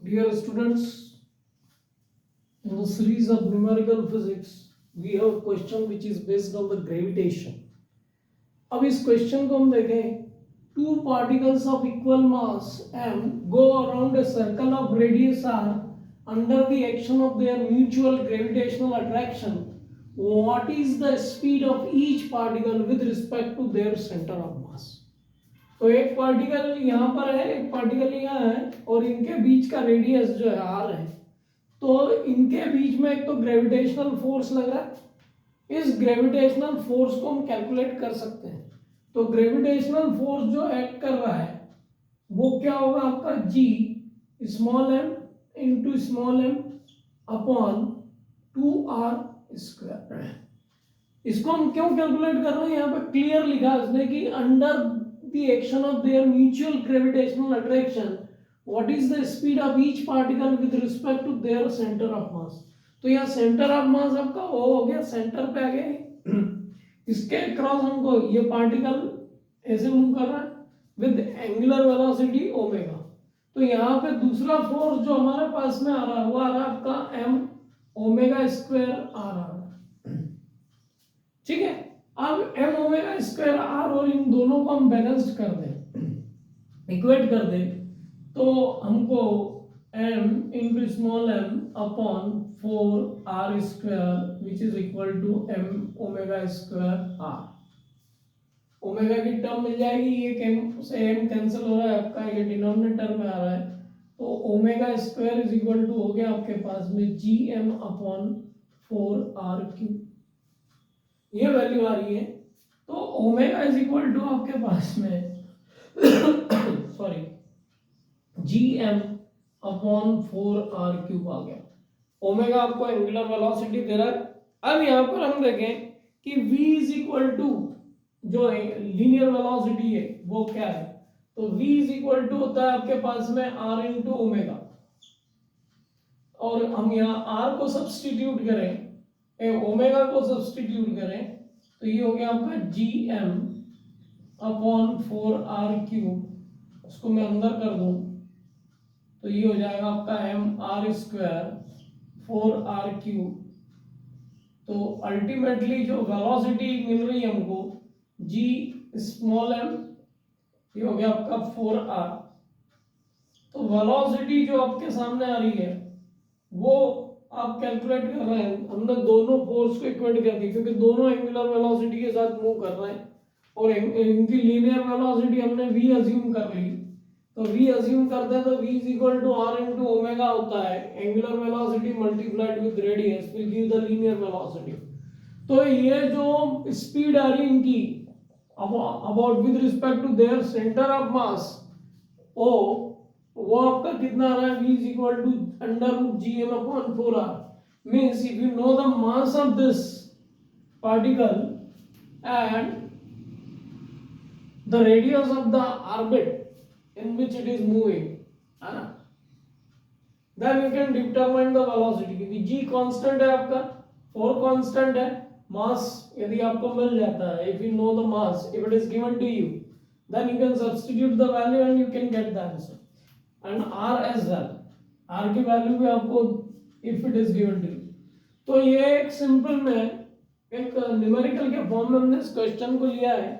Dear students, in the series of numerical physics, we have a question which is based on the gravitation. अब इस question को हम देखें. Two particles of equal mass m go around a circle of radius r under the action of their mutual gravitational attraction. What is the speed of each particle with respect to their center of mass? तो एक particle यहाँ पर है, एक particle यहाँ है, और इनके बीच का रेडियस जो है आर है. तो इनके बीच में एक तो ग्रेविटेशनल फोर्स लग रहा है. इस ग्रेविटेशनल फोर्स को हम कैलकुलेट कर सकते हैं. तो ग्रेविटेशनल फोर्स जो एक्ट कर रहा है वो क्या होगा आपका g small m into small m upon 2r square. इसको हम क्यों कैलकुलेट कर रहे हैं, यहाँ पे क्लियर लिखा है उसने कि under the action of their mutual gravitational attraction, what is the speed of each particle with respect to their center of mass. तो यहाँ सेंटर ऑफ मास आपका O हो गया, सेंटर पे आ गया. इसके क्रॉस हमको ये पार्टिकल ऐसे मूव कर रहा है विद एंगुलर वेलोसिटी ओमेगा. तो यहाँ पे दूसरा फोर्स जो हमारे पास में आ रहा है वो आ रहा है आपका m ओमेगा स्क्वायर आ रहा है. ठीक है. अब m ओमेगा स्क्वायर आर और इन दोनों को हम बैलेंस कर दें, इक्वेट कर दें, तो हमको m into small m upon 4r square which is equal to m omega square r. Omega की टर्म मिल जाएगी, ये m से m कैंसिल हो रहा है आपका, ये डिनोमिनेटर में आ रहा है. तो omega square is equal to हो गया आपके पास में gm अपॉन 4r क्यूब. ये वैल्यू आ रही है. तो ओमेगा इज इक्वल टू आपके पास में sorry gm upon 4r cube आ गया. ओमेगा आपको एंगुलर वेलोसिटी दे रहा है. अब यहाँ पर हम देखें कि v इज इक्वल टू जो लीनियर वेलोसिटी है वो क्या है. तो v इज इक्वल टू होता है आपके पास में r इंटू ओमेगा, और हम यहाँ r को सब्सटीट्यूट करें, ओमेगा को सब्सटीट्यूट करें, तो ये हो गया आपका gm अपॉन 4r क्यूब. उसको मैं अंदर कर दूं तो ये हो जाएगा आपका mr स्क्वायर 4r क्यूब. तो अल्टीमेटली जो वेलोसिटी मिल रही है हमको g स्मॉल m, ये हो गया आपका 4r. तो वेलोसिटी जो आपके सामने आ रही है वो आप कैलकुलेट कर रहे हैं. हमने दोनों फोर्स को इक्वेट कर दी क्योंकि दोनों एंगुलर वेलोसिटी के साथ मूव कर रहे हैं, और इनकी लीनियर वेलोसिटी हमने v अज्यूम कर ली. तो v अज्यूम करते हैं तो v is equal to r into omega होता है. Angular velocity multiplied with radius will give the linear velocity. तो ये जो स्पीड आ रही है इनकी about with respect to their centre of mass o, वो आपका कितना आ रहा है, v is equal to under root gm upon 4r. means if you know the mass of this particle and the radius of the orbit in which it is moving, then you can determine the velocity. क्योंकि g constant है आपका, 4 constant है, mass यदि आपको मिल जाता है, if you know the mass, if it is given to you, then you can substitute the value and you can get the answer. And r as well, r की value भी आपको if it is given to you. तो ये एक simple में एक numerical के form में हमने इस क्वेश्चन को लिया है.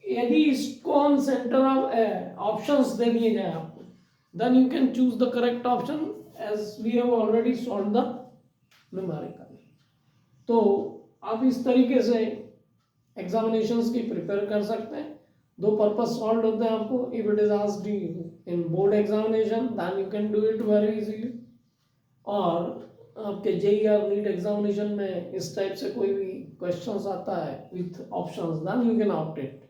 यदि इसको हम सेंटर ऑफ ऑप्शंस दे दिए जाए आपको, then you can choose the correct option as we have already solved the numerical. तो आप इस तरीके से एग्जामिनेशंस की प्रिपेयर कर सकते हैं. दो पर्पस सॉल्व होते हैं आपको. If it is asked in board examination then you can do it very easily, और आपके जेईई और नीट एग्जामिनेशन में इस टाइप से कोई भी क्वेश्चंस आता है with options, then you can opt it.